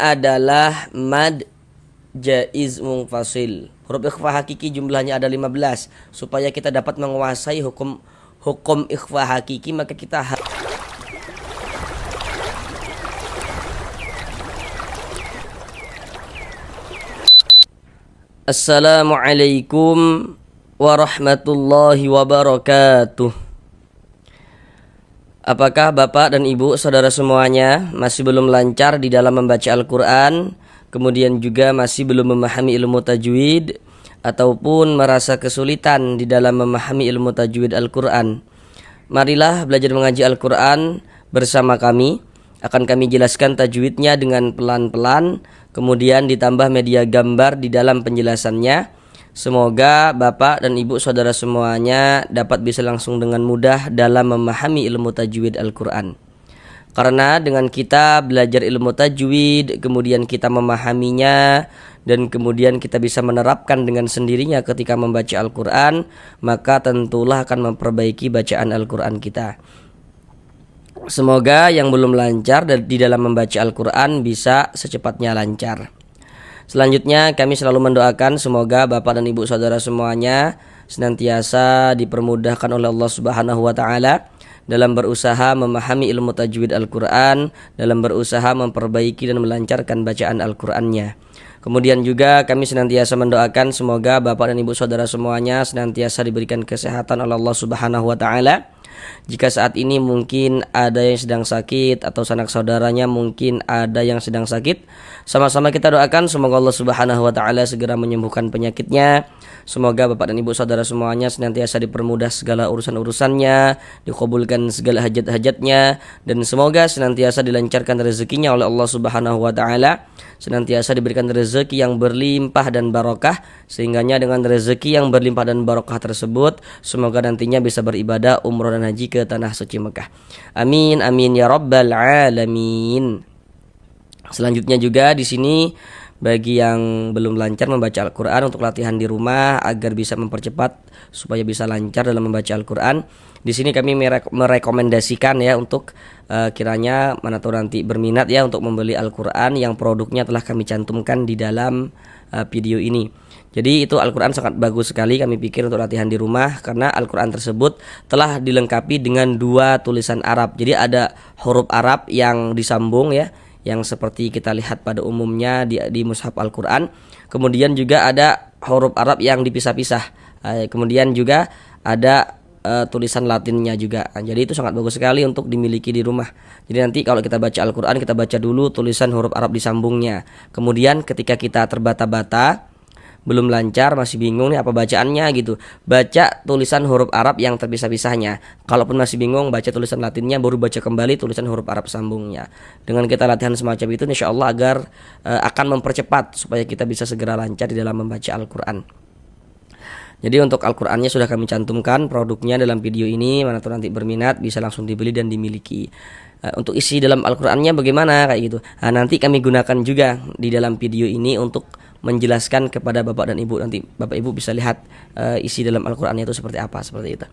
adalah mad jaiz munfasil. Huruf ikhfa hakiki jumlahnya ada 15. Supaya kita dapat menguasai hukum ikhfa hakiki, maka kita Assalamualaikum warahmatullahi wabarakatuh. Apakah Bapak dan Ibu, saudara semuanya masih belum lancar di dalam membaca Al-Quran, kemudian juga masih belum memahami ilmu tajwid, ataupun merasa kesulitan di dalam memahami ilmu tajwid Al-Quran? Marilah belajar mengaji Al-Quran bersama kami. Akan kami jelaskan tajwidnya dengan pelan-pelan, kemudian ditambah media gambar di dalam penjelasannya. Semoga Bapak dan Ibu saudara semuanya dapat bisa langsung dengan mudah dalam memahami ilmu tajwid Al-Quran. Karena dengan kita belajar ilmu tajwid, kemudian kita memahaminya, dan kemudian kita bisa menerapkan dengan sendirinya ketika membaca Al-Quran, maka tentulah akan memperbaiki bacaan Al-Quran kita. Semoga yang belum lancar di dalam membaca Al-Quran bisa secepatnya lancar. Selanjutnya kami selalu mendoakan semoga Bapak dan Ibu saudara semuanya senantiasa dipermudahkan oleh Allah Subhanahu wa taala dalam berusaha memahami ilmu tajwid Al-Quran, dalam berusaha memperbaiki dan melancarkan bacaan Al-Qurannya. Kemudian juga kami senantiasa mendoakan semoga Bapak dan Ibu saudara semuanya senantiasa diberikan kesehatan oleh Allah Subhanahu wa taala. Jika saat ini mungkin ada yang sedang sakit atau sanak saudaranya mungkin ada yang sedang sakit, sama-sama kita doakan semoga Allah Subhanahu wa taala segera menyembuhkan penyakitnya. Semoga Bapak dan Ibu saudara semuanya senantiasa dipermudah segala urusan-urusannya, dikabulkan segala hajat-hajatnya, dan semoga senantiasa dilancarkan rezekinya oleh Allah Subhanahu wa taala, senantiasa diberikan rezeki yang berlimpah dan barokah, sehingganya dengan rezeki yang berlimpah dan barokah tersebut semoga nantinya bisa beribadah umroh dan haji ke tanah suci Mekah. Amin amin ya rabbal alamin. Selanjutnya juga di sini bagi yang belum lancar membaca Al-Quran, untuk latihan di rumah agar bisa mempercepat supaya bisa lancar dalam membaca Al-Quran, di sini kami merekomendasikan ya untuk kiranya mana tahu nanti berminat ya untuk membeli Al-Quran yang produknya telah kami cantumkan di dalam video ini. Jadi itu Al-Quran sangat bagus sekali kami pikir untuk latihan di rumah, karena Al-Quran tersebut telah dilengkapi dengan 2 tulisan Arab. Jadi ada huruf Arab yang disambung ya, yang seperti kita lihat pada umumnya di mushaf Al-Quran. Kemudian juga ada huruf Arab yang dipisah-pisah. Kemudian juga ada tulisan Latinnya juga. Jadi itu sangat bagus sekali untuk dimiliki di rumah. Jadi nanti kalau kita baca Al-Quran, kita baca dulu tulisan huruf Arab disambungnya. Kemudian ketika kita terbata-bata, belum lancar, masih bingung nih apa bacaannya gitu, baca tulisan huruf Arab yang terpisah-pisahnya. Kalaupun masih bingung, baca tulisan Latinnya, baru baca kembali tulisan huruf Arab sambungnya. Dengan kita latihan semacam itu, insya Allah agar akan mempercepat supaya kita bisa segera lancar di dalam membaca Al-Quran. Jadi untuk Al-Qurannya sudah kami cantumkan produknya dalam video ini, mana tuh nanti berminat bisa langsung dibeli dan dimiliki. Untuk isi dalam Al-Qurannya bagaimana kayak gitu, nanti kami gunakan juga di dalam video ini untuk menjelaskan kepada Bapak dan Ibu. Nanti Bapak Ibu bisa lihat isi dalam Al-Qurannya itu seperti apa, seperti itu.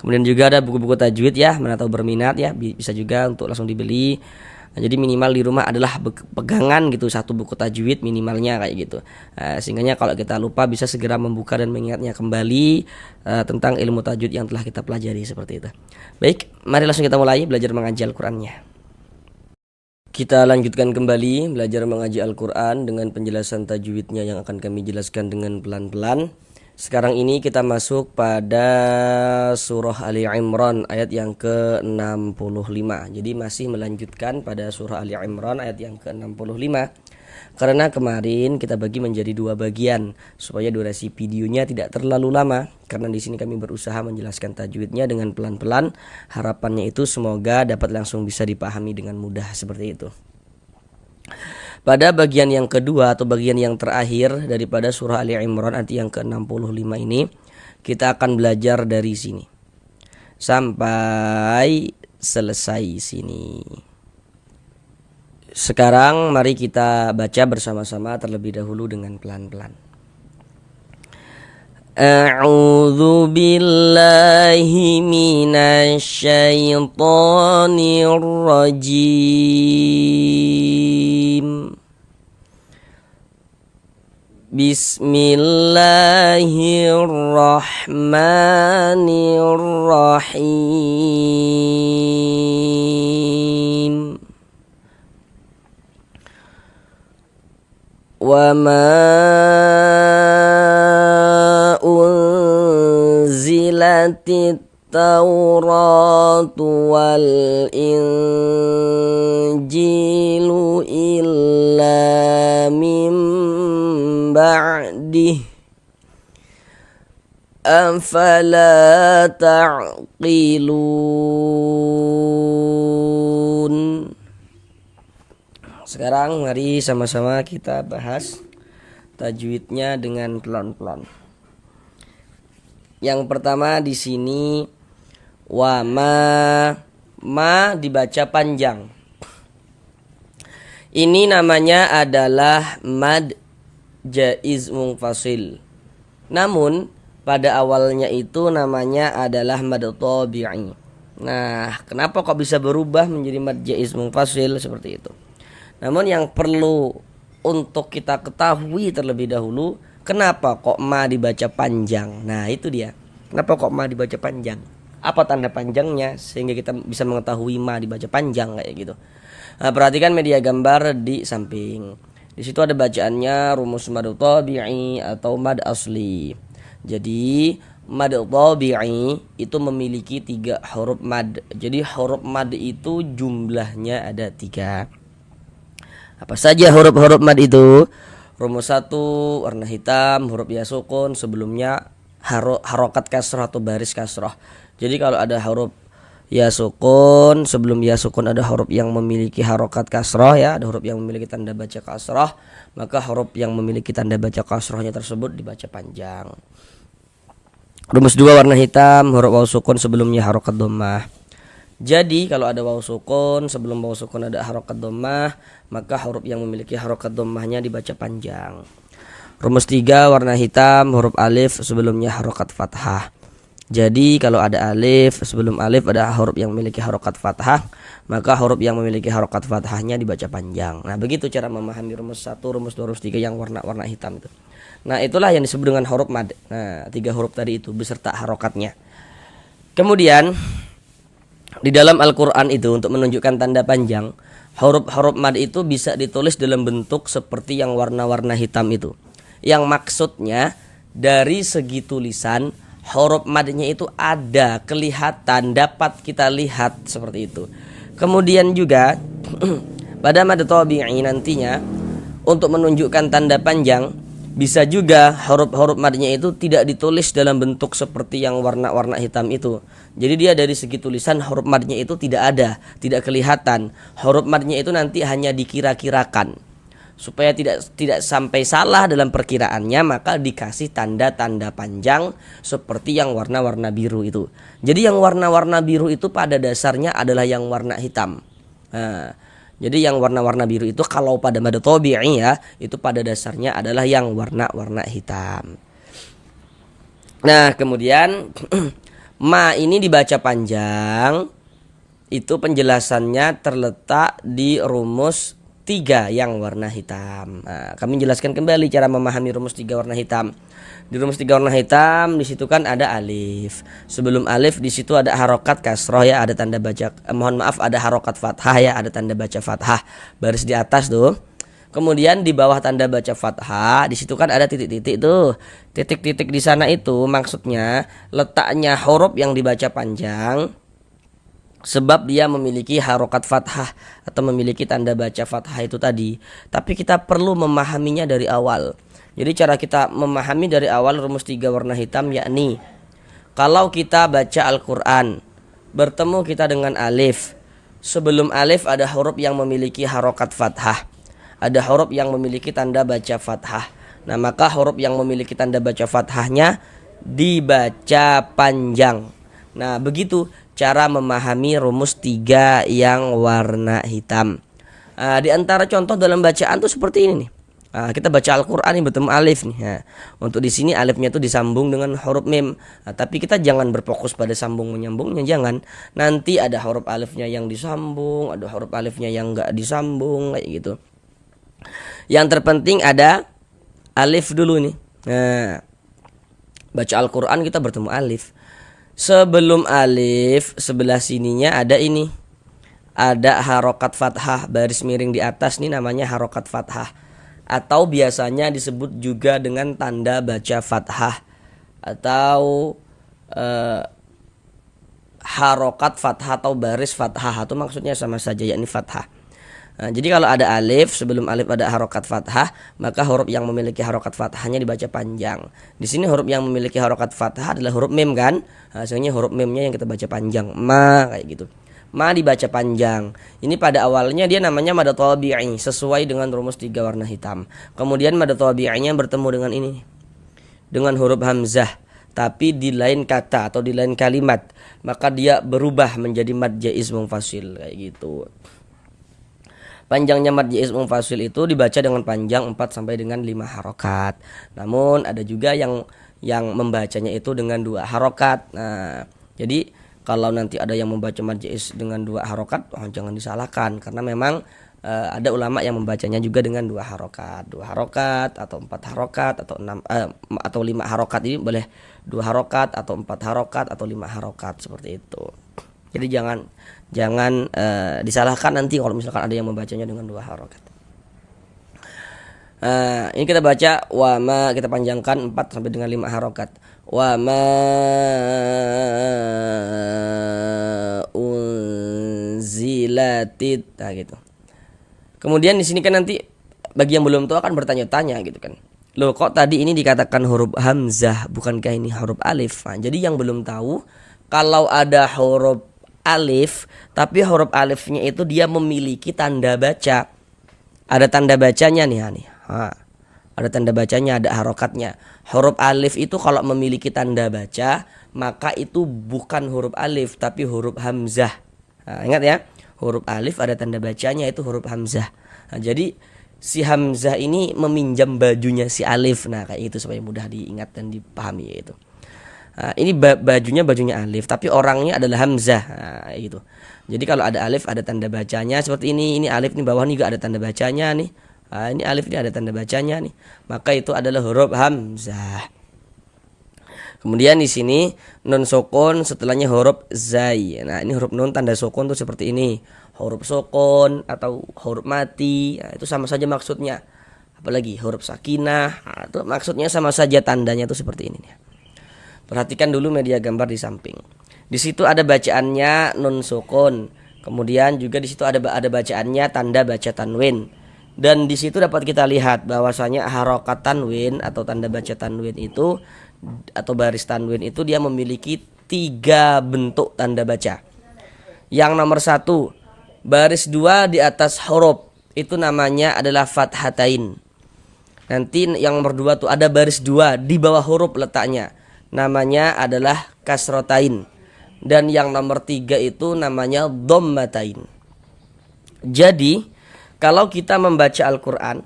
Kemudian juga ada buku-buku tajwid ya, mana tahu berminat ya, bisa juga untuk langsung dibeli. Jadi minimal di rumah adalah pegangan gitu 1 buku tajwid minimalnya kayak gitu. Sehingganya kalau kita lupa bisa segera membuka dan mengingatnya kembali tentang ilmu tajwid yang telah kita pelajari, seperti itu. Baik, mari langsung kita mulai belajar mengaji Al-Qurannya. Kita lanjutkan kembali belajar mengaji Al-Quran dengan penjelasan tajwidnya yang akan kami jelaskan dengan pelan-pelan. Sekarang ini kita masuk pada surah Ali Imran ayat yang ke-65. Jadi masih melanjutkan pada surah Ali Imran ayat yang ke-65. Karena kemarin kita bagi menjadi 2 bagian supaya durasi videonya tidak terlalu lama. Karena di sini kami berusaha menjelaskan tajwidnya dengan pelan-pelan. Harapannya itu semoga dapat langsung bisa dipahami dengan mudah, seperti itu. Pada bagian yang kedua atau bagian yang terakhir daripada surah Ali Imran ayat yang ke-65 ini, kita akan belajar dari sini sampai selesai sini. Sekarang mari kita baca bersama-sama terlebih dahulu dengan pelan-pelan. A'udzu billahi minasy syaithanir rajim. Bismillahirrahmanirrahim. Wa ma unzilatit Tauratu wal Injilu illa min ba'dih afala ta'qilun. Sekarang mari sama-sama kita bahas tajwidnya dengan pelan-pelan. Yang pertama di sini wa ma dibaca panjang. Ini namanya adalah mad jaiz munfasil. Namun pada awalnya itu namanya adalah mad tabi'i. Nah, kenapa kok bisa berubah menjadi mad jaiz munfasil seperti itu? Namun yang perlu untuk kita ketahui terlebih dahulu, kenapa kok ma dibaca panjang? Nah, itu dia. Kenapa kok ma dibaca panjang? Apa tanda panjangnya sehingga kita bisa mengetahui ma dibaca panjang kayak gitu. Nah, perhatikan media gambar di samping. Di situ ada bacaannya rumus mad tabi'i atau mad asli. Jadi mad tabi'i itu memiliki 3 huruf mad. Jadi huruf mad itu jumlahnya ada 3. Apa saja huruf-huruf mad itu? Rumus 1 warna hitam, huruf ya sukun, sebelumnya harokat kasrah atau baris kasrah. Jadi kalau ada huruf ya sukun, sebelum ya sukun ada huruf yang memiliki harokat kasrah ya, ada huruf yang memiliki tanda baca kasrah, maka huruf yang memiliki tanda baca kasrahnya tersebut dibaca panjang. Rumus 2 warna hitam, huruf waw sukun sebelumnya harokat dhammah. Jadi kalau ada waw sukun, sebelum waw sukun ada harokat dhammah, maka huruf yang memiliki harokat dhammahnya dibaca panjang. Rumus 3 warna hitam, huruf alif sebelumnya harokat fathah. Jadi kalau ada alif, sebelum alif ada huruf yang memiliki harokat fathah, maka huruf yang memiliki harokat fathahnya dibaca panjang. Nah, begitu cara memahami rumus 1, rumus 2, rumus 3 yang warna hitam itu. Nah, itulah yang disebut dengan huruf mad. Nah, 3 huruf tadi itu beserta harokatnya. Kemudian di dalam Al-Quran itu untuk menunjukkan tanda panjang, huruf-huruf mad itu bisa ditulis dalam bentuk seperti yang warna-warna hitam itu. Yang maksudnya dari segi tulisan huruf madnya itu ada, kelihatan, dapat kita lihat seperti itu. Kemudian juga pada mad tabi'i nantinya untuk menunjukkan tanda panjang bisa juga huruf-huruf madnya itu tidak ditulis dalam bentuk seperti yang warna-warna hitam itu. Jadi dia dari segi tulisan huruf madnya itu tidak ada, tidak kelihatan. Huruf madnya itu nanti hanya dikira-kirakan. Supaya tidak sampai salah dalam perkiraannya, maka dikasih tanda-tanda panjang seperti yang warna-warna biru itu. Jadi yang warna-warna biru itu pada dasarnya adalah yang warna hitam. Nah, jadi yang warna-warna biru itu kalau pada mad tabi'i ya, itu pada dasarnya adalah yang warna-warna hitam. Nah, kemudian ma ini dibaca panjang. Itu penjelasannya terletak di rumus 3 yang warna hitam. Nah, kami jelaskan kembali cara memahami rumus 3 warna hitam. Di rumus 3 warna hitam di situ kan ada alif. Sebelum alif di situ ada harokat kasroh ya, ada tanda baca ada harokat fathah ya, ada tanda baca fathah. Baris di atas tuh. Kemudian di bawah tanda baca fathah di situ kan ada titik-titik tuh. Titik-titik di sana itu maksudnya letaknya huruf yang dibaca panjang. Sebab dia memiliki harokat fathah atau memiliki tanda baca fathah itu tadi. Tapi kita perlu memahaminya dari awal. Jadi cara kita memahami dari awal rumus 3 warna hitam yakni kalau kita baca Al-Quran, bertemu kita dengan alif. Sebelum alif ada huruf yang memiliki harokat fathah, ada huruf yang memiliki tanda baca fathah. Nah, maka huruf yang memiliki tanda baca fathahnya dibaca panjang. Nah, begitu cara memahami rumus 3 yang warna hitam. Di antara contoh dalam bacaan tuh seperti ini nih. Kita baca Al-Quran ini bertemu alif nih. Untuk di sini alifnya tuh disambung dengan huruf mim. Tapi kita jangan berfokus pada sambung menyambungnya, jangan. Nanti ada huruf alifnya yang disambung, ada huruf alifnya yang enggak disambung kayak gitu. Yang terpenting ada alif dulu nih. Nah, baca Al-Quran kita bertemu alif. Sebelum alif, sebelah sininya ada ini. Ada harokat fathah, baris miring di atas nih namanya harokat fathah. Atau biasanya disebut juga dengan tanda baca fathah. Atau harokat fathah atau baris fathah. Itu maksudnya sama saja, yakni fathah. Nah, jadi kalau ada alif, sebelum alif ada harokat fathah, maka huruf yang memiliki harokat fathahnya dibaca panjang. Di sini huruf yang memiliki harokat fathah adalah huruf mim kan? Hasilnya huruf mimnya yang kita baca panjang, ma kayak gitu. Ma dibaca panjang. Ini pada awalnya dia namanya mad tabi'i sesuai dengan rumus 3 warna hitam. Kemudian mad tabi'inya bertemu dengan ini, dengan huruf hamzah, tapi di lain kata atau di lain kalimat, maka dia berubah menjadi mad jaiz munfasil kayak gitu. Panjangnya mad jaiz munfasil itu dibaca dengan panjang 4 sampai dengan 5 harokat. Namun ada juga yang membacanya itu dengan 2 harokat. Nah, jadi kalau nanti ada yang membaca mad jaiz dengan 2 harokat, jangan disalahkan karena memang ada ulama yang membacanya juga dengan 2 harokat. 2 harokat atau 4 harokat atau 6 atau 5 harokat, ini boleh 2 harokat atau 4 harokat atau 5 harokat seperti itu. Jadi jangan disalahkan nanti kalau misalkan ada yang membacanya dengan 2 harokat. Ini kita baca wa ma, kita panjangkan 4 sampai dengan 5 harokat. Wa ma unzilatit, nah gitu. Kemudian di sini kan nanti bagi yang belum tahu akan bertanya-tanya gitu kan. Loh, kok tadi ini dikatakan huruf hamzah, bukankah ini huruf alif? Nah, jadi yang belum tahu, kalau ada huruf alif, tapi huruf alifnya itu dia memiliki tanda baca. Ada tanda bacanya nih. Ada tanda bacanya, ada harokatnya. Huruf alif itu kalau memiliki tanda baca, maka itu bukan huruf alif, tapi huruf hamzah. Nah, ingat ya, huruf alif ada tanda bacanya, itu huruf hamzah. Nah, jadi si hamzah ini meminjam bajunya si alif. Nah, kayak itu supaya mudah diingat dan dipahami yaitu. Nah, ini bajunya alif, tapi orangnya adalah hamzah. Nah, gitu. Jadi kalau ada alif ada tanda bacanya seperti ini alif nih, bawah nih juga ada tanda bacanya nih. Nah, ini alif ini ada tanda bacanya nih. Maka itu adalah huruf hamzah. Kemudian di sini nun sukun setelahnya huruf zai. Nah, ini huruf nun tanda sukun tuh seperti ini. Huruf sukun atau huruf mati, nah, itu sama saja maksudnya. Apalagi huruf sakinah, nah, itu maksudnya sama saja, tandanya tuh seperti ini nih. Perhatikan dulu media gambar di samping. Di situ ada bacaannya nun sukun. Kemudian juga di situ ada bacaannya tanda baca tanwin. Dan di situ dapat kita lihat bahwasanya harokat tanwin atau tanda baca tanwin itu atau baris tanwin itu dia memiliki 3 bentuk tanda baca. Yang nomor 1, baris 2 di atas huruf itu namanya adalah fathatain. Nanti yang nomor 2 tuh ada baris 2 di bawah huruf letaknya, namanya adalah kasrotain. Dan yang nomor 3 itu namanya dhammatain. Jadi kalau kita membaca Al-Quran,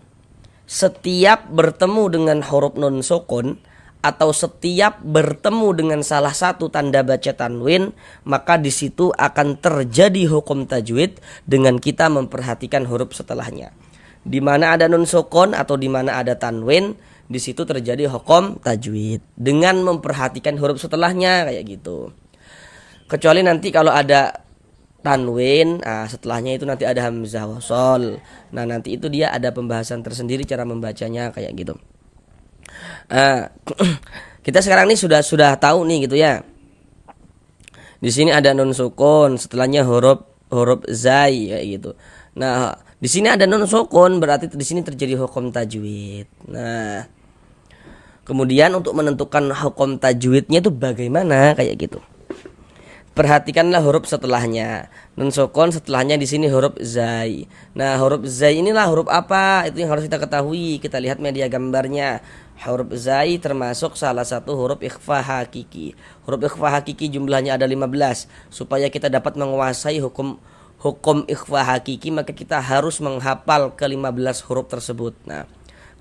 setiap bertemu dengan huruf nun sukun atau setiap bertemu dengan salah satu tanda baca tanwin, maka di situ akan terjadi hukum tajwid dengan kita memperhatikan huruf setelahnya. Di mana ada nun sukun atau di mana ada tanwin, di situ terjadi hukum tajwid dengan memperhatikan huruf setelahnya kayak gitu. Kecuali nanti kalau ada tanwin, setelahnya itu nanti ada hamzah wasol. Nah, nanti itu dia ada pembahasan tersendiri cara membacanya kayak gitu. Kita sekarang ini sudah tahu nih gitu ya. Di sini ada nun sukun, setelahnya huruf zai kayak gitu. Nah, di sini ada nun sukun, berarti di sini terjadi hukum tajwid. Nah, kemudian untuk menentukan hukum tajwidnya itu bagaimana kayak gitu. Perhatikanlah huruf setelahnya. Nun sukun setelahnya di sini huruf zai. Nah, huruf zai inilah huruf apa? Itu yang harus kita ketahui. Kita lihat media gambarnya. Huruf zai termasuk salah satu huruf ikhfa hakiki. Huruf ikhfa hakiki jumlahnya ada 15. Supaya kita dapat menguasai hukum ikhfa hakiki, maka kita harus menghafal ke-15 huruf tersebut. Nah,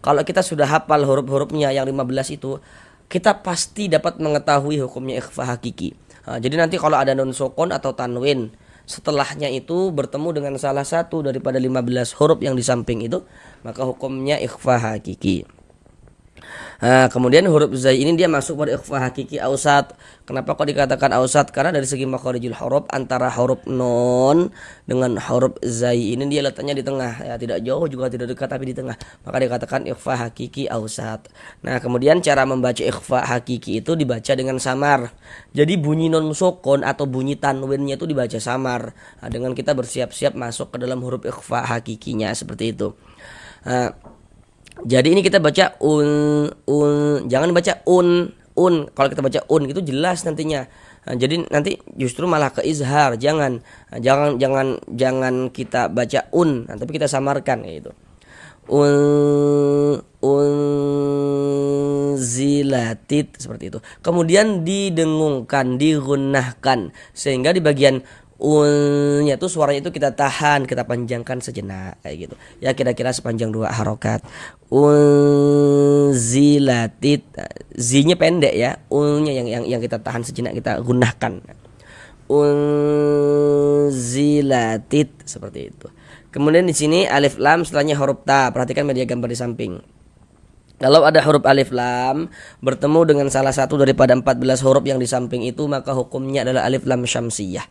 kalau kita sudah hafal huruf-hurufnya yang 15 itu, kita pasti dapat mengetahui hukumnya ikhfa hakiki. Nah, jadi nanti kalau ada nun sukun atau tanwin, setelahnya itu bertemu dengan salah satu daripada 15 huruf yang di samping itu, maka hukumnya ikhfa hakiki. Nah, kemudian huruf zai ini dia masuk pada ikhfa hakiki ausat. Kenapa kok dikatakan ausat? Karena dari segi makharijul huruf antara huruf non dengan huruf zai ini dia letaknya di tengah, ya, tidak jauh juga tidak dekat tapi di tengah. Maka dikatakan ikhfa hakiki ausat. Nah, kemudian cara membaca ikhfa hakiki itu dibaca dengan samar. Jadi bunyi non sukun atau bunyi tanwinnya itu dibaca samar. Nah, dengan kita bersiap-siap masuk ke dalam huruf ikhfa hakikinya seperti itu. Nah, jadi ini kita baca jangan baca Kalau kita baca itu jelas nantinya. Nah, jadi nanti justru malah ke izhar. Jangan kita baca nah, tapi kita samarkan gitu. Unzilatit seperti itu. Kemudian didengungkan, digunnahkan sehingga di bagian nya tuh suaranya itu kita tahan, kita panjangkan sejenak kayak gitu. Ya kira-kira sepanjang 2 harokat. Unzilatit, zinya pendek ya. Nya yang kita tahan sejenak, kita gunakan. Unzilatit seperti itu. Kemudian di sini alif lam setelahnya huruf ta. Perhatikan media gambar di samping. Kalau ada huruf alif lam bertemu dengan salah satu daripada 14 huruf yang di samping itu, maka hukumnya adalah alif lam syamsiyah.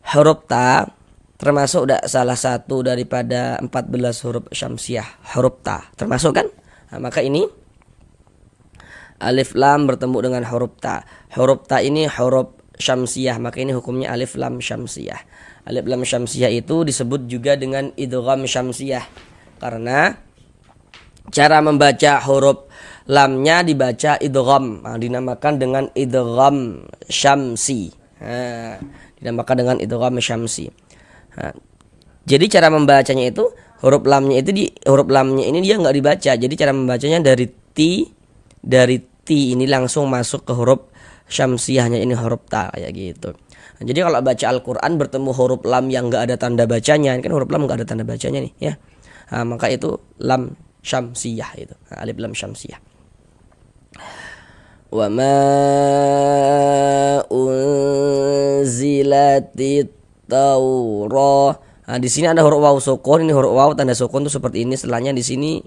Huruf ta termasuk salah satu daripada 14 huruf syamsiyah. Huruf ta termasuk kan? Nah, maka ini alif lam bertemu dengan huruf ta. Huruf ta ini huruf syamsiyah, maka ini hukumnya alif lam syamsiyah. Alif lam syamsiyah itu disebut juga dengan idgham syamsiyah karena cara membaca huruf lamnya dibaca idgham. Nah, dinamakan dengan idgham syamsi. Dinamakan dengan idgham syamsi. Nah, jadi cara membacanya itu huruf lamnya ini dia nggak dibaca. Jadi cara membacanya dari ti ini langsung masuk ke huruf syamsiyahnya, ini huruf ta kayak gitu. Nah, jadi kalau baca Al-Qur'an bertemu huruf lam yang nggak ada tanda bacanya, kan huruf lam nggak ada tanda bacanya nih ya. Nah, maka itu lam syamsiyah itu. Nah, alif lam syamsiyah. Wa ma unzilatit taurah. Nah, di sini ada huruf waw sukun. Ini huruf waw tanda sukun tuh seperti ini. Setelahnya di sini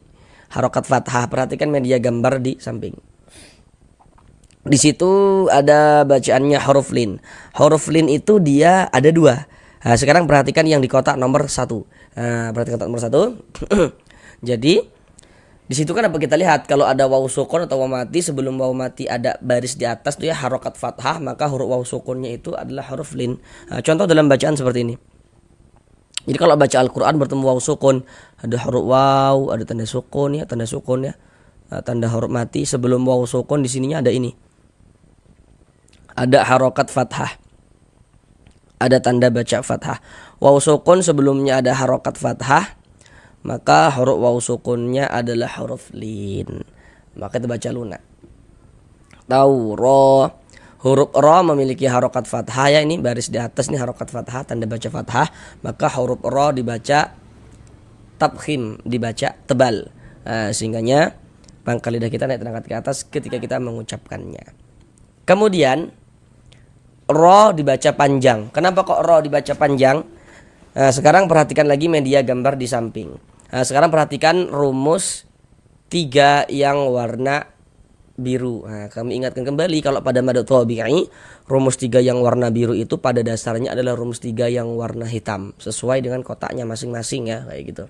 harokat fathah. Perhatikan media gambar di samping. Di situ ada bacaannya huruf lin. Huruf lin itu dia ada 2. Nah, sekarang perhatikan yang di kotak nomor 1. Nah, perhatikan kotak nomor 1. Jadi di situ kan apa kita lihat kalau ada waw sukun atau waw mati, sebelum waw mati ada baris di atas tuh ya harokat fathah, maka huruf waw sukunnya itu adalah huruf lin. Nah, contoh dalam bacaan seperti ini. Jadi kalau baca Al-Qur'an bertemu waw sukun, ada huruf waw, ada tanda sukun ya, nah, tanda huruf mati sebelum waw sukun di sininya ada ini. Ada harokat fathah. Ada tanda baca fathah. Waw sukun sebelumnya ada harokat fathah, maka huruf waw sukunnya adalah huruf lin. Maka itu baca lunak. Tauro. Huruf ra memiliki harokat fathah ya, ini baris di atas ini harokat fathah, tanda baca fathah. Maka huruf ra dibaca tabkhim, dibaca tebal. Sehingganya pangkal lidah kita naik terangkat ke atas ketika kita mengucapkannya. Kemudian ra dibaca panjang. Kenapa kok ra dibaca panjang? Sekarang perhatikan lagi media gambar di samping. Sekarang perhatikan rumus 3 yang warna biru. Kami ingatkan kembali kalau pada mad tabi'i rumus 3 yang warna biru itu pada dasarnya adalah rumus 3 yang warna hitam sesuai dengan kotaknya masing-masing ya, kayak gitu.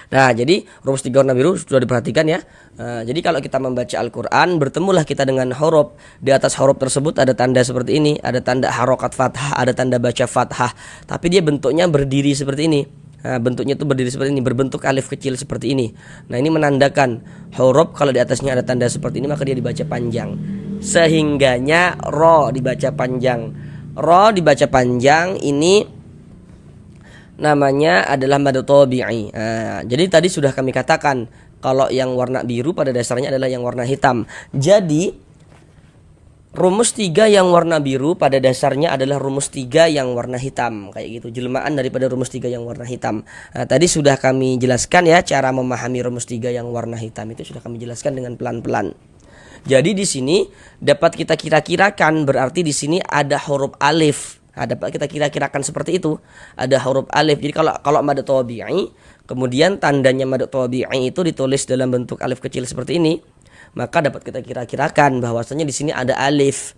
Nah, jadi rumus 3 warna biru sudah diperhatikan ya. Jadi kalau kita membaca Al-Qur'an bertemulah kita dengan huruf. Di atas huruf tersebut ada tanda seperti ini, ada tanda harokat fathah, ada tanda baca fathah. Tapi dia bentuknya berdiri seperti ini. Bentuknya itu berdiri seperti ini, berbentuk alif kecil seperti ini. Nah, ini menandakan huruf kalau di atasnya ada tanda seperti ini maka dia dibaca panjang. Sehingganya ra dibaca panjang. Ra dibaca panjang ini namanya adalah mad tabi'i. Jadi tadi sudah kami katakan kalau yang warna biru pada dasarnya adalah yang warna hitam. Jadi rumus 3 yang warna biru pada dasarnya adalah rumus 3 yang warna hitam, kayak gitu, jelmaan daripada rumus 3 yang warna hitam. Tadi sudah kami jelaskan ya cara memahami rumus 3 yang warna hitam itu sudah kami jelaskan dengan pelan-pelan. Jadi di sini dapat kita kira-kirakan berarti di sini ada huruf alif. Dapat kita kira-kirakan seperti itu, ada huruf alif. Jadi kalau mad tabi'i kemudian tandanya mad tabi'i itu ditulis dalam bentuk alif kecil seperti ini, maka dapat kita kira-kirakan bahwasanya di sini ada alif.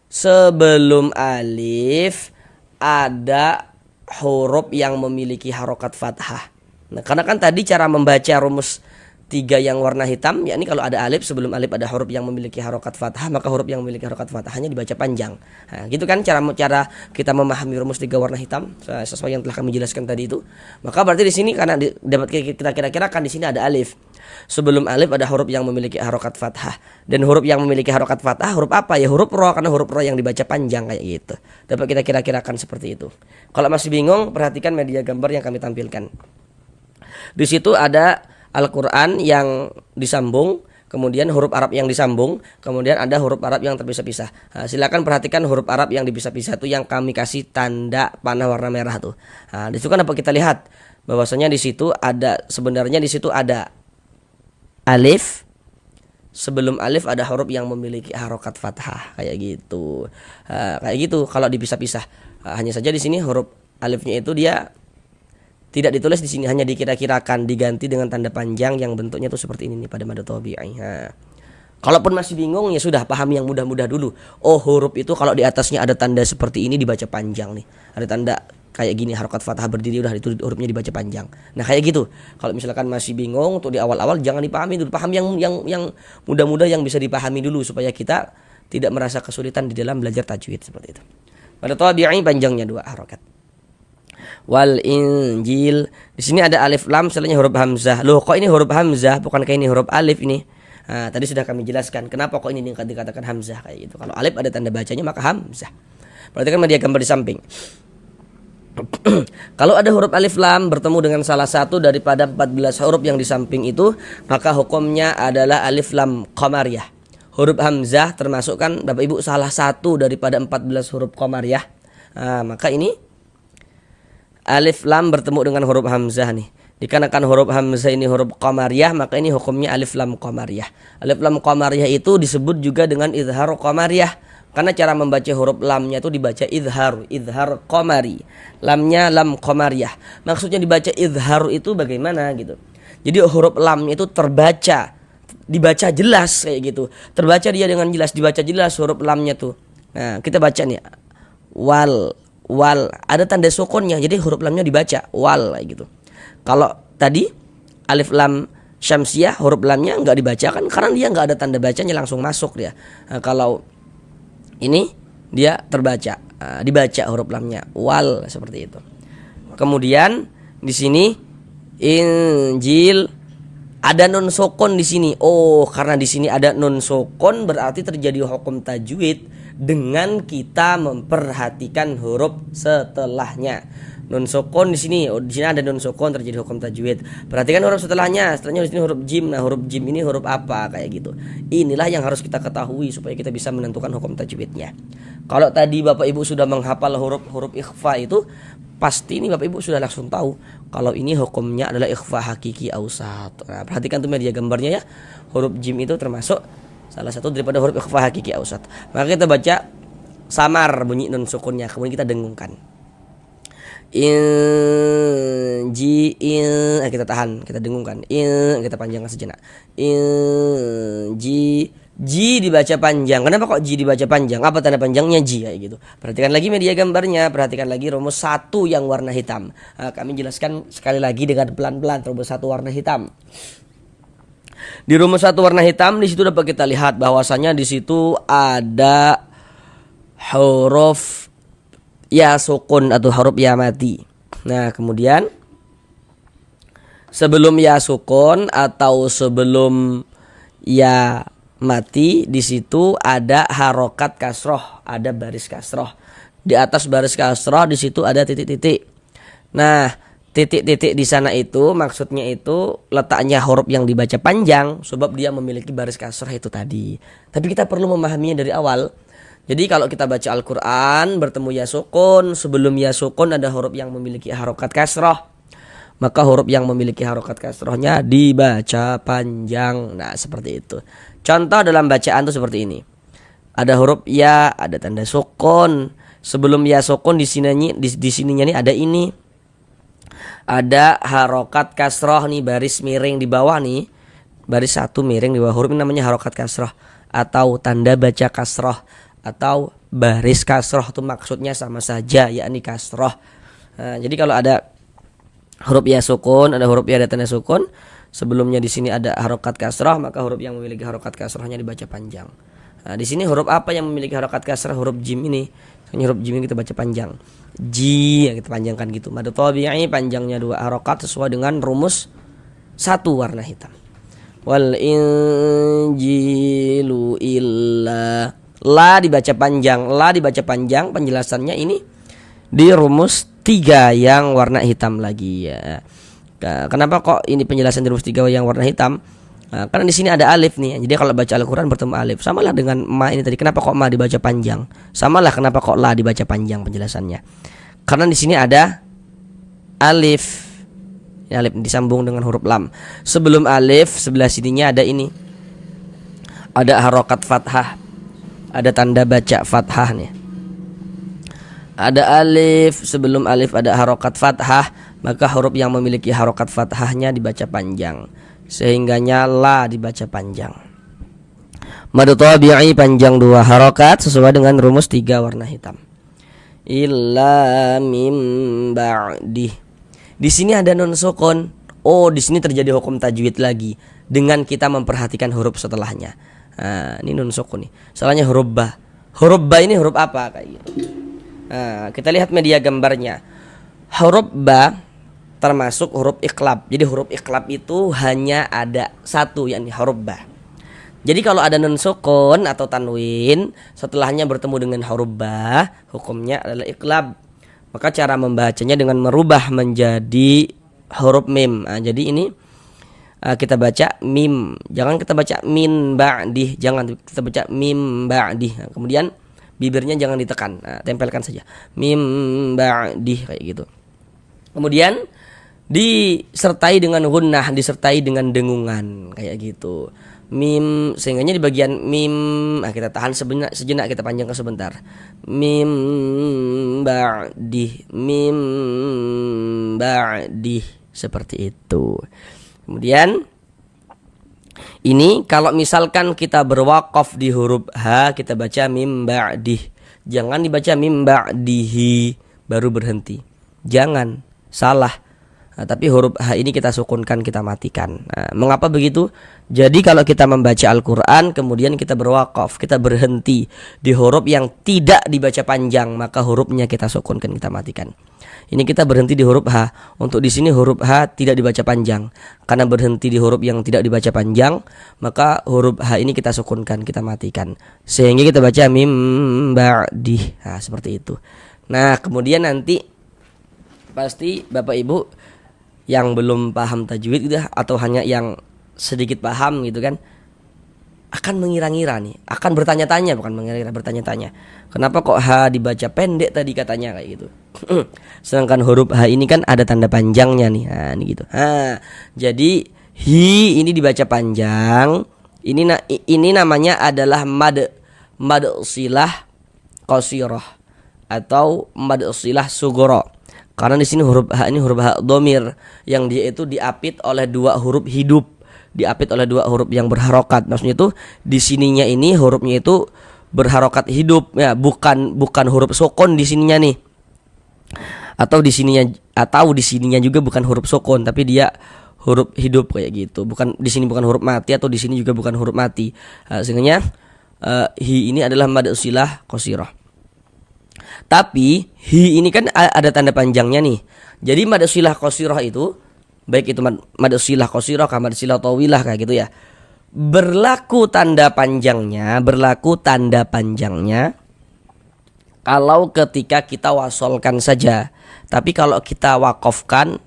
Sebelum alif ada huruf yang memiliki harokat fathah. Nah, karena kan tadi cara membaca rumus 3 yang warna hitam, yakni kalau ada alif, sebelum alif ada huruf yang memiliki harokat fathah, maka huruf yang memiliki harokat fathahnya dibaca panjang. Nah, gitu kan cara kita memahami rumus 3 warna hitam sesuai yang telah kami jelaskan tadi itu. Maka berarti di sini karena dapat kita kira-kirakan di sini ada alif. Sebelum alif ada huruf yang memiliki harokat fathah, dan huruf yang memiliki harokat fathah huruf apa? Ya huruf ro, karena huruf ro yang dibaca panjang kayak gitu. Dapat kita kira-kirakan seperti itu. Kalau masih bingung, perhatikan media gambar yang kami tampilkan. Di situ ada Al-Quran yang disambung, kemudian huruf Arab yang disambung, kemudian ada huruf Arab yang terpisah-pisah. Nah, silakan perhatikan huruf Arab yang dipisah-pisah itu yang kami kasih tanda panah warna merah tuh. Nah, di situ kan dapat kita lihat bahwasanya di situ sebenarnya di situ ada alif. Sebelum alif ada huruf yang memiliki harokat fathah kayak gitu. Kayak gitu kalau dipisah-pisah. Hanya saja di sini huruf alifnya itu dia tidak ditulis di sini, hanya dikira-kirakan, diganti dengan tanda panjang yang bentuknya tuh seperti ini nih pada mad tabi'i. Kalaupun masih bingung, ya sudah pahami yang mudah-mudah dulu. Oh, huruf itu kalau di atasnya ada tanda seperti ini dibaca panjang nih. Ada tanda kayak gini harokat fathah berdiri, udah itu hurufnya dibaca panjang. Nah, kayak gitu. Kalau misalkan masih bingung untuk di awal-awal, jangan dipahami dulu. Paham yang mudah-mudah yang bisa dipahami dulu supaya kita tidak merasa kesulitan di dalam belajar tajwid seperti itu. Mad tabi'i panjangnya 2 harokat. Wal Injil, di sini ada alif lam, setelahnya huruf hamzah. Loh, kok ini huruf hamzah, bukankah ini huruf alif ini? Nah, tadi sudah kami jelaskan kenapa kok ini dikatakan hamzah kayak gitu. Kalau alif ada tanda bacanya maka hamzah. Berarti kan media gambar di samping. Kalau ada huruf alif lam bertemu dengan salah satu daripada 14 huruf yang di samping itu, maka hukumnya adalah alif lam qamariyah. Huruf hamzah termasuk kan Bapak Ibu salah satu daripada 14 huruf qamariyah. Nah, maka ini alif lam bertemu dengan huruf hamzah nih. Dikarenakan huruf hamzah ini huruf qamariyah, maka ini hukumnya alif lam qamariyah. Alif lam qamariyah itu disebut juga dengan izhar qamariyah, karena cara membaca huruf lamnya itu dibaca izhar qamari. Lamnya lam qamariyah. Maksudnya dibaca izhar itu bagaimana gitu. Jadi huruf lamnya itu dibaca jelas kayak gitu. Terbaca dia dengan jelas, dibaca jelas huruf lamnya tuh. Nah, kita baca nih. Wal ada tanda sukunnya, jadi huruf lamnya dibaca wal kayak gitu. Kalau tadi alif lam syamsiyah huruf lamnya nggak dibaca kan, karena dia nggak ada tanda bacanya, langsung masuk dia. Nah, kalau ini dia terbaca, dibaca huruf lamnya wal seperti itu. Kemudian di sini Injil ada nun sukun di sini. Oh, karena di sini ada nun sukun berarti terjadi hukum tajwid dengan kita memperhatikan huruf setelahnya. Nun sukun di sini ada nun sukun terjadi hukum tajwid. Perhatikan huruf setelahnya di sini huruf jim. Nah, huruf jim ini huruf apa kayak gitu. Inilah yang harus kita ketahui supaya kita bisa menentukan hukum tajwidnya. Kalau tadi Bapak Ibu sudah menghafal huruf ikhfa itu, pasti ini Bapak Ibu sudah langsung tahu kalau ini hukumnya adalah ikhfa hakiki ausat. Nah, perhatikan tuh media gambarnya ya. Huruf jim itu termasuk salah satu daripada huruf ikhfa hakiki ausat. Maka kita baca samar bunyi nun sukunnya, kemudian kita dengungkan. Kita tahan, kita dengungkan. Kita panjangkan sejenak. Ji dibaca panjang. Kenapa kok ji dibaca panjang? Apa tanda panjangnya ji kayak gitu. Perhatikan lagi media gambarnya, perhatikan lagi rumus 1 yang warna hitam. Kami jelaskan sekali lagi dengan pelan-pelan rumus 1 warna hitam. Di rumus 1 warna hitam di situ dapat kita lihat bahwasanya di situ ada huruf ya sukun atau huruf ya mati. Nah, kemudian sebelum ya sukun atau sebelum ya mati di situ ada harokat kasroh, ada baris kasroh. Di atas baris kasroh di situ ada titik-titik. Nah, titik-titik di sana itu maksudnya itu letaknya huruf yang dibaca panjang sebab dia memiliki baris kasroh itu tadi. Tapi kita perlu memahaminya dari awal. Jadi kalau kita baca Al-Quran bertemu ya sukun, sebelum ya sukun ada huruf yang memiliki harokat kasroh, maka huruf yang memiliki harokat kasrohnya dibaca panjang. Nah, seperti itu. Contoh dalam bacaan itu seperti ini. Ada huruf ya, ada tanda sukun. Sebelum ya sukun di sininya nih ada ini. ada harokat kasroh nih, baris miring di bawah nih, baris satu miring di bawah huruf ini namanya harokat kasroh atau tanda baca kasroh atau baris kasroh, itu maksudnya sama saja, yakni kasroh. Nah, jadi kalau ada huruf ya sukun, ada huruf ya ada tanda sukun, sebelumnya di sini ada harokat kasroh, maka huruf yang memiliki harokat kasrohnya dibaca panjang. Nah, di sini huruf apa yang memiliki harokat kasroh? Huruf jim ini. Huruf jim ini kita baca panjang. Ji yang kita panjangkan gitu. Mad tabi'i panjangnya 2 harokat sesuai dengan rumus 1 warna hitam. Wal injilu illa, la dibaca panjang. La dibaca panjang, penjelasannya ini di rumus 3 yang warna hitam lagi ya. Kenapa kok ini penjelasan di rumus 3 yang warna hitam? Nah, karena di sini ada alif nih. Jadi kalau baca Al-Qur'an bertemu alif. Samalah dengan ma ini tadi. Kenapa kok ma dibaca panjang? Samalah kenapa kok la dibaca panjang penjelasannya. Karena di sini ada alif. Ya, alif disambung dengan huruf lam. Sebelum alif sebelah sininya ada ini. Ada harokat fathah. Ada tanda baca fathah nih. Ada alif, sebelum alif ada harokat fathah, maka huruf yang memiliki harokat fathahnya dibaca panjang, sehingganya la dibaca panjang. Mad tabi'i panjang 2 harokat sesuai dengan rumus 3 warna hitam. Illa mim ba'di. Di sini ada nun sukun. Oh, di sini terjadi hukum tajwid lagi dengan kita memperhatikan huruf setelahnya. Nah, ini nun sukun nih. Salahnya huruf ba. Huruf ba ini huruf apa kayak gitu? Nah, kita lihat media gambarnya. Huruf ba termasuk huruf iqlab. Jadi huruf iqlab itu hanya ada 1, yakni huruf ba. Jadi kalau ada nun sukun atau tanwin setelahnya bertemu dengan huruf ba, hukumnya adalah iqlab. Maka cara membacanya dengan merubah menjadi huruf mim. Nah, jadi ini kita baca mim. Jangan kita baca min ba'dih, jangan kita baca mim ba'dih. Nah, kemudian bibirnya jangan ditekan, nah, tempelkan saja mim ba'dih kayak gitu. Kemudian disertai dengan gunnah, disertai dengan dengungan kayak gitu. Mim, sehingganya di bagian mim, nah, kita tahan sejenak, kita panjangkan sebentar. Mim ba'dih, mim ba'dih, seperti itu. Kemudian ini kalau misalkan kita berwakaf di huruf H, kita baca mim ba'dih. Jangan dibaca mim ba'dihi baru berhenti. Jangan, salah. Nah, tapi huruf H ini kita sukunkan, kita matikan. Nah, mengapa begitu? Jadi kalau kita membaca Al-Qur'an kemudian kita berwakaf, kita berhenti di huruf yang tidak dibaca panjang, maka hurufnya kita sukunkan, kita matikan. Ini kita berhenti di huruf H. Untuk di sini huruf H tidak dibaca panjang. Karena berhenti di huruf yang tidak dibaca panjang, maka huruf H ini kita sukunkan, kita matikan. Sehingga kita baca mim ba'dih. Nah, seperti itu. Nah, kemudian nanti pasti Bapak Ibu yang belum paham tajwid gitu, atau hanya yang sedikit paham gitu kan, akan mengira-ngira nih, akan bertanya-tanya, bukan mengira-ngira, bertanya-tanya. Kenapa kok H dibaca pendek tadi katanya kayak gitu. Sedangkan huruf H ini kan ada tanda panjangnya nih. Nah, ini gitu. Nah, jadi hi ini dibaca panjang. Ini namanya adalah mad silah qasirah atau mad silah sugoro. Karena di sini huruf H ini huruf H dhamir yang dia itu diapit oleh 2 huruf hidup, diapit oleh 2 huruf yang berharokat. Maksudnya itu di sininya ini hurufnya itu berharokat hidup ya, bukan huruf sukun di sininya nih. Atau di sininya juga bukan huruf sukun, tapi dia huruf hidup kayak gitu. Bukan di sini bukan huruf mati, atau di sini juga bukan huruf mati. Sehingga hi ini adalah mad silah qasirah. Tapi hi ini kan ada tanda panjangnya nih. Jadi mad silah qasirah itu, baik itu mad silah qasirah, mad silah tawilah kayak gitu ya, berlaku tanda panjangnya kalau ketika kita wasolkan saja. Tapi kalau kita wakofkan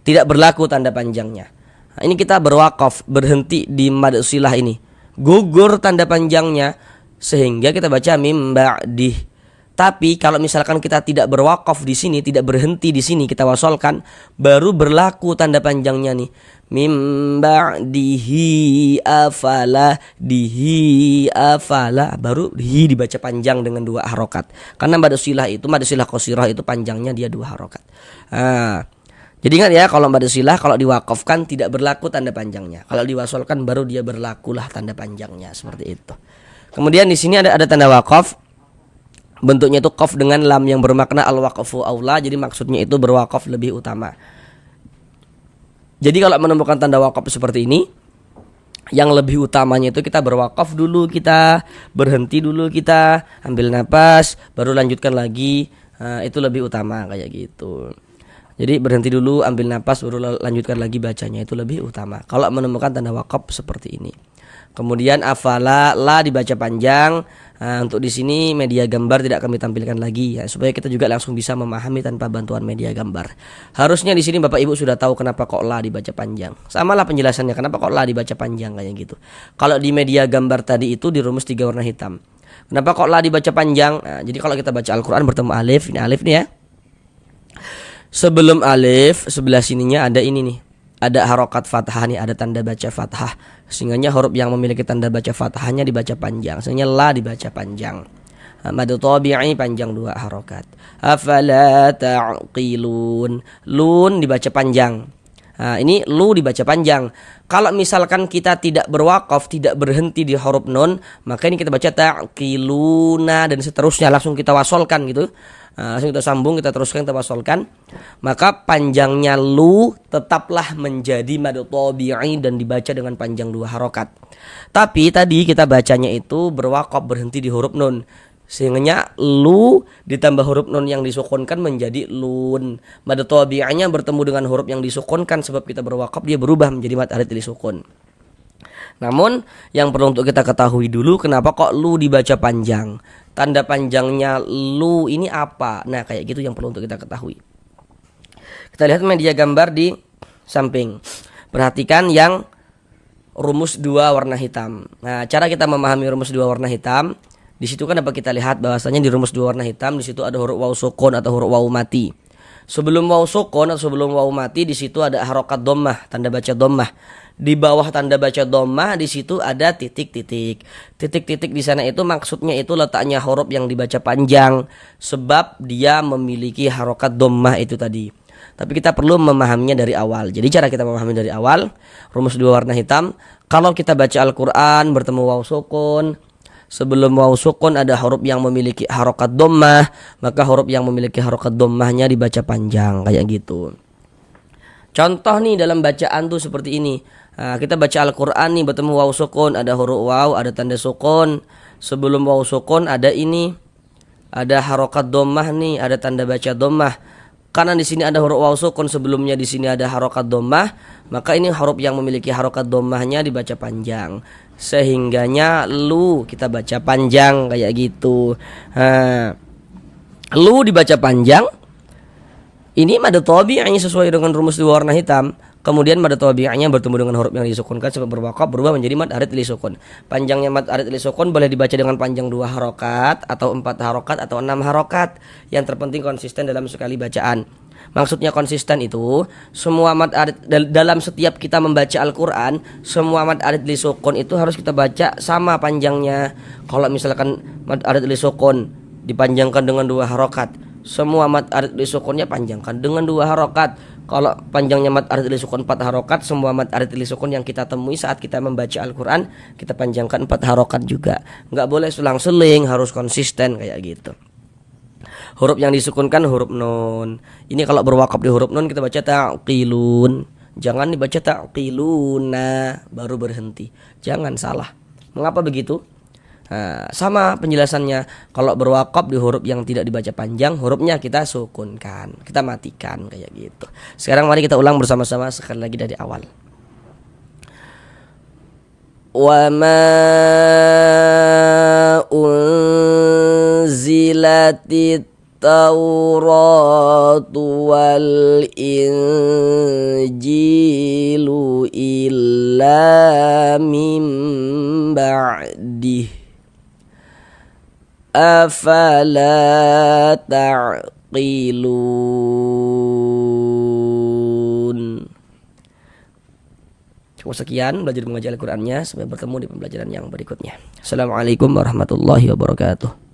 tidak berlaku tanda panjangnya. Nah, ini kita berwakaf, berhenti di mad silah ini, gugur tanda panjangnya, sehingga kita baca mim ba'dih. Tapi kalau misalkan kita tidak berwakaf di sini, tidak berhenti di sini, kita wasolkan, baru berlaku tanda panjangnya nih. Mim ba'dihi afala, dihi afala, baru hi dibaca panjang dengan 2 harokat. Karena mad silah qasirah itu panjangnya dia 2 harokat. Nah, Jadi ingat ya, kalau mad silah kalau diwakafkan tidak berlaku tanda panjangnya. Kalau diwasolkan baru dia berlakulah tanda panjangnya, seperti itu. Kemudian di sini ada tanda wakaf. Bentuknya itu qaf dengan lam yang bermakna al-waqfu aula, jadi maksudnya itu berwakaf lebih utama. Jadi kalau menemukan tanda wakaf seperti ini, yang lebih utamanya itu kita berwakaf dulu, kita berhenti dulu, kita ambil napas, baru lanjutkan lagi. Nah, itu lebih utama kayak gitu. Jadi berhenti dulu, ambil napas, baru lanjutkan lagi bacanya, itu lebih utama kalau menemukan tanda wakaf seperti ini. Kemudian afala, la dibaca panjang. Nah, untuk di sini media gambar tidak kami tampilkan lagi ya, supaya kita juga langsung bisa memahami tanpa bantuan media gambar. Harusnya di sini Bapak Ibu sudah tahu kenapa kok la dibaca panjang. Samalah penjelasannya kenapa kok la dibaca panjang kayak gitu. Kalau di media gambar tadi itu di rumus 3 warna hitam. Kenapa kok la dibaca panjang? Nah, jadi kalau kita baca Al-Qur'an bertemu alif, ini alif nih ya. Sebelum alif sebelah sininya ada ini nih. Ada harokat fathah nih, ada tanda baca fathah. Sehingganya huruf yang memiliki tanda baca fathahnya dibaca panjang. Sehingga la dibaca panjang. Mad tabi'i panjang 2 harokat. Afala ta'qilun. Lun dibaca panjang. Nah, ini lu dibaca panjang. Kalau misalkan kita tidak berwakaf, tidak berhenti di huruf nun, maka ini kita baca ta'qiluna dan seterusnya, langsung kita wasolkan gitu. Langsung kita sambung, kita teruskan, kita wasolkan. Maka panjangnya lu tetaplah menjadi mad tabi'i dan dibaca dengan panjang 2 harokat. Tapi tadi kita bacanya itu berwakaf, berhenti di huruf nun. Sehingga lu ditambah huruf nun yang disukunkan menjadi lun. Mad tabi'anya bertemu dengan huruf yang disukunkan, sebab kita berwakaf dia berubah menjadi mad arid disukun. Namun yang perlu untuk kita ketahui dulu, kenapa kok lu dibaca panjang? Tanda panjangnya lu ini apa? Nah kayak gitu yang perlu untuk kita ketahui. Kita lihat media gambar di samping. Perhatikan yang rumus 2 warna hitam. Nah cara kita memahami rumus 2 warna hitam, di situ kan dapat kita lihat bahwasanya di rumus 2 warna hitam di situ ada huruf waw sukun atau huruf waw mati. Sebelum waw sukun atau sebelum waw mati di situ ada harokat dhammah, tanda baca dhammah. Di bawah tanda baca dhammah di situ ada titik-titik. Titik-titik di sana itu maksudnya itu letaknya huruf yang dibaca panjang, sebab dia memiliki harokat dhammah itu tadi. Tapi kita perlu memahaminya dari awal. Jadi cara kita memahami dari awal, rumus 2 warna hitam, kalau kita baca Al-Qur'an bertemu waw sukun, sebelum waw sukun ada huruf yang memiliki harokat dhammah, maka huruf yang memiliki harokat dhammahnya dibaca panjang kayak gitu. Contoh nih dalam bacaan tuh seperti ini. Nah, kita baca Al-Qur'an nih bertemu waw sukun, ada huruf waw, ada tanda sukun. Sebelum waw sukun ada ini, ada harokat dhammah nih, ada tanda baca dhammah. Karena di sini ada huruf waw sukun, sebelumnya di sini ada harokat dhammah, maka ini huruf yang memiliki harokat dhammahnya dibaca panjang. Sehingganya lu kita baca panjang kayak gitu. Nah, lu dibaca panjang. Ini mad tabi'i sesuai dengan rumus 2 warna hitam. Kemudian mad tabi'nya bertemu dengan huruf yang disukunkan sebab berwakaf berubah menjadi mad arid lisukun. Panjangnya mad arid lisukun boleh dibaca dengan panjang 2 harokat atau 4 harokat atau 6 harokat. Yang terpenting konsisten dalam sekali bacaan. Maksudnya konsisten itu semua mad arid dalam setiap kita membaca Al-Qur'an, semua mad arid lisukun itu harus kita baca sama panjangnya. Kalau misalkan mad arid lisukun dipanjangkan dengan 2 harokat, semua mad arid lisukunnya panjangkan dengan 2 harokat. Kalau panjangnya mad arid lisukun 4 harokat, semua mad arid lisukun yang kita temui saat kita membaca Al-Qur'an kita panjangkan 4 harokat juga. Nggak boleh selang-seling, harus konsisten kayak gitu. Huruf yang disukunkan huruf nun. Ini kalau berwakaf di huruf nun kita baca ta'qilun. Jangan dibaca ta'qiluna baru berhenti. Jangan salah. Mengapa begitu? Nah, sama penjelasannya. Kalau berwakaf di huruf yang tidak dibaca panjang, hurufnya kita sukunkan, kita matikan kayak gitu. Sekarang mari kita ulang bersama-sama sekali lagi dari awal. Wa ma unzilatit Tauratu wal Injilu illa min ba'dih afala ta'qilun. Cukup sekian belajar mengaji Al-Qur'annya, sampai bertemu di pembelajaran yang berikutnya. Assalamualaikum warahmatullahi wabarakatuh.